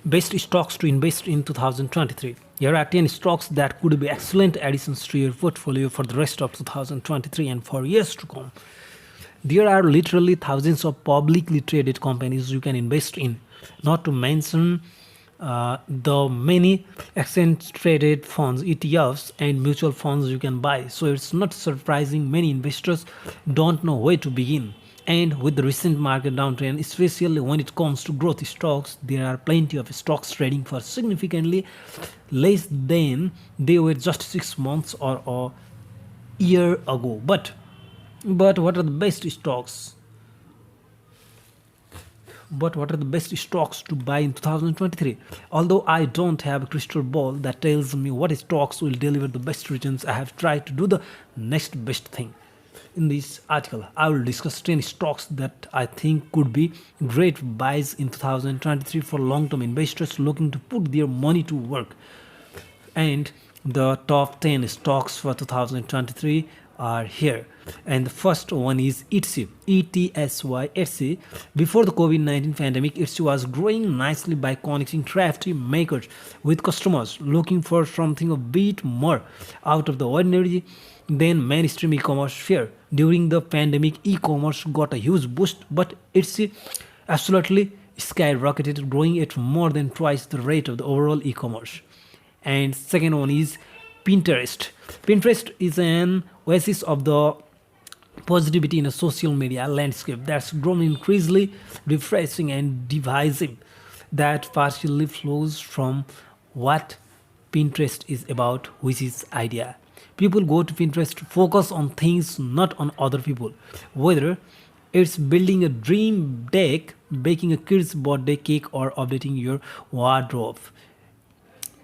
Best stocks to invest in 2023. Here are 10 stocks that could be excellent additions to your portfolio for the rest of 2023 and for years to come. There are literally thousands of publicly traded companies you can invest in, not to mention the many exchange traded funds, ETFs, and mutual funds you can buy. So it's not surprising many investors don't know where to begin. And with the recent market downtrend, especially when it comes to growth stocks, there are plenty of stocks trading for significantly less than they were just 6 months or a year ago. But what are the best stocks? But what are the best stocks to buy in 2023? Although I don't have a crystal ball that tells me what stocks will deliver the best returns, I have tried to do the next best thing. In this article, I will discuss 10 stocks that I think could be great buys in 2023 for long-term investors looking to put their money to work. And the top 10 stocks for 2023 are here. And the first one is Etsy, ETSY, Etsy. Before the COVID-19 pandemic, Etsy was growing nicely by connecting crafty makers with customers looking for something a bit more out of the ordinary than mainstream e-commerce fare. During the pandemic, e-commerce got a huge boost, but Etsy absolutely skyrocketed, growing at more than twice the rate of the overall e-commerce. And second one is Pinterest. Pinterest is an oasis of the positivity in a social media landscape that's grown increasingly refreshing and divisive. That partially flows from what Pinterest is about, which is idea. People go to Pinterest to focus on things, not on other people. Whether it's building a dream deck, baking a kid's birthday cake, or updating your wardrobe.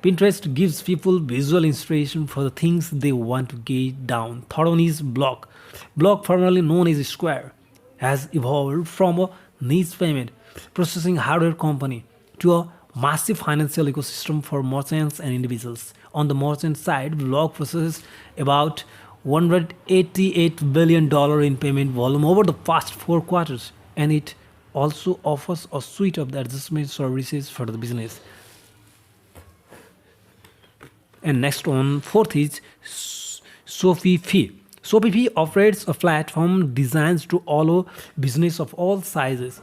Pinterest gives people visual inspiration for the things they want to get down. Third one is Block. Block, formerly known as Square, has evolved from a niche payment processing hardware company to a massive financial ecosystem for merchants and individuals. On the merchant side, Block processes about $188 billion in payment volume over the past 4 quarters, and it also offers a suite of adjustment services for the business. And next one, fourth is Sophie. Sophie operates a platform designed to allow business of all sizes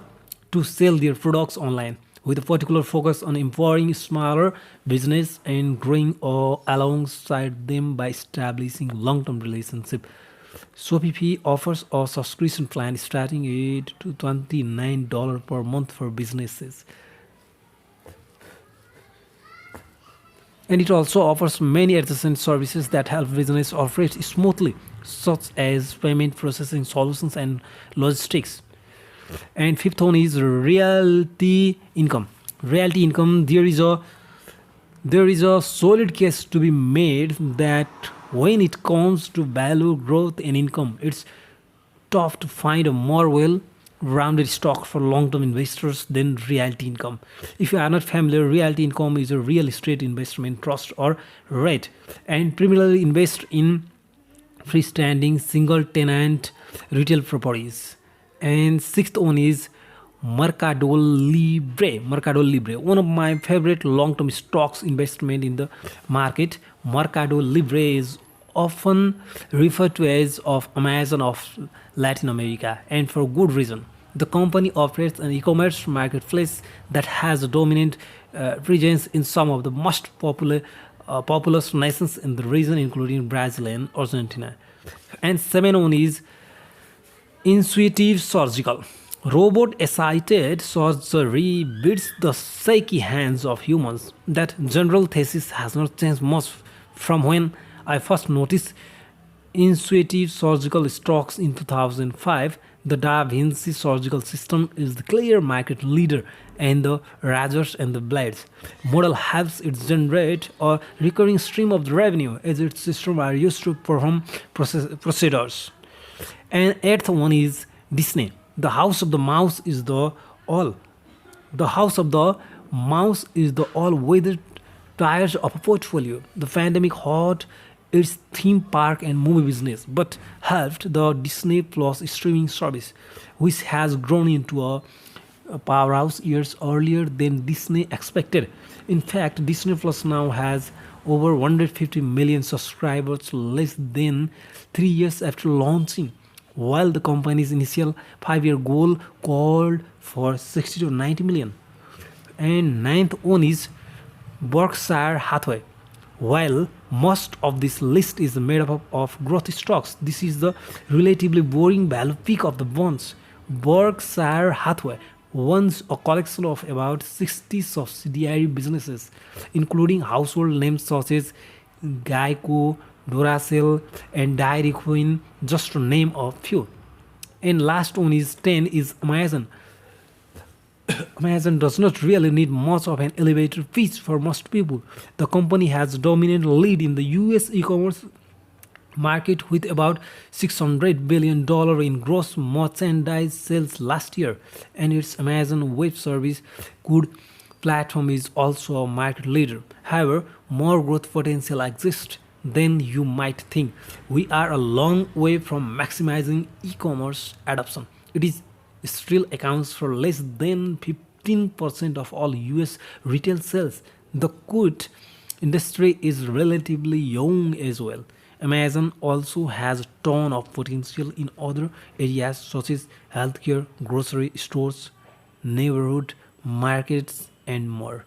to sell their products online, with a particular focus on empowering smaller business and growing alongside them by establishing long-term relationship. Sophie offers a subscription plan starting at $29 per month for businesses, and it also offers many adjacent services that help business operate smoothly, such as payment processing solutions and logistics. And fifth one is realty income. Realty income, there is a solid case to be made that when it comes to value growth and income, it's tough to find a more well rounded stock for long term investors than realty income. If you are not familiar, realty income is a real estate investment trust or REIT and primarily invest in freestanding single tenant retail properties. And sixth one is Mercado Libre. Mercado Libre, one of my favorite long-term stocks investment in the market. Mercado Libre is often referred to as of Amazon of Latin America, and for good reason. The company operates an e-commerce marketplace that has a dominant presence in some of the most populous nations in the region, including Brazil and Argentina. And seven one is Intuitive Surgical. Robot-assisted surgery beats the shaky hands of humans. That general thesis has not changed much from when I first noticed intuitive surgical stocks in 2005. The Da Vinci surgical system is the clear market leader, and the razors and the blades model helps it generate a recurring stream of revenue as its systems are used to perform procedures. And eighth one is Disney. The house of the mouse is all. The house of the mouse is the all-weather tires of a portfolio. The pandemic hurt its theme park and movie business, but helped the Disney Plus streaming service, which has grown into a a powerhouse years earlier than Disney expected. In fact, Disney Plus now has over 150 million subscribers less than 3 years after launching, while the company's initial 5 year goal called for 60 to 90 million. And ninth one is Berkshire Hathaway. While most of this list is made up of growth stocks, this is the relatively boring value peak of the bonds. Berkshire Hathaway owns a collection of about 60 subsidiary businesses, including household names such as Geico, Duracell, and Dairy Queen, just to name a few. And last one is 10 is Amazon. Amazon does not really need much of an elevator pitch for most people. The company has a dominant lead in the US e-commerce market with about $600 billion in gross merchandise sales last year, and its Amazon Web Service good platform is also a market leader. However, more growth potential exists than you might think. We are a long way from maximizing e-commerce adoption. It is still accounts for less than 15% of all US retail sales. The food industry is relatively young as well. Amazon also has a ton of potential in other areas such as healthcare, grocery stores, neighborhood markets, and more.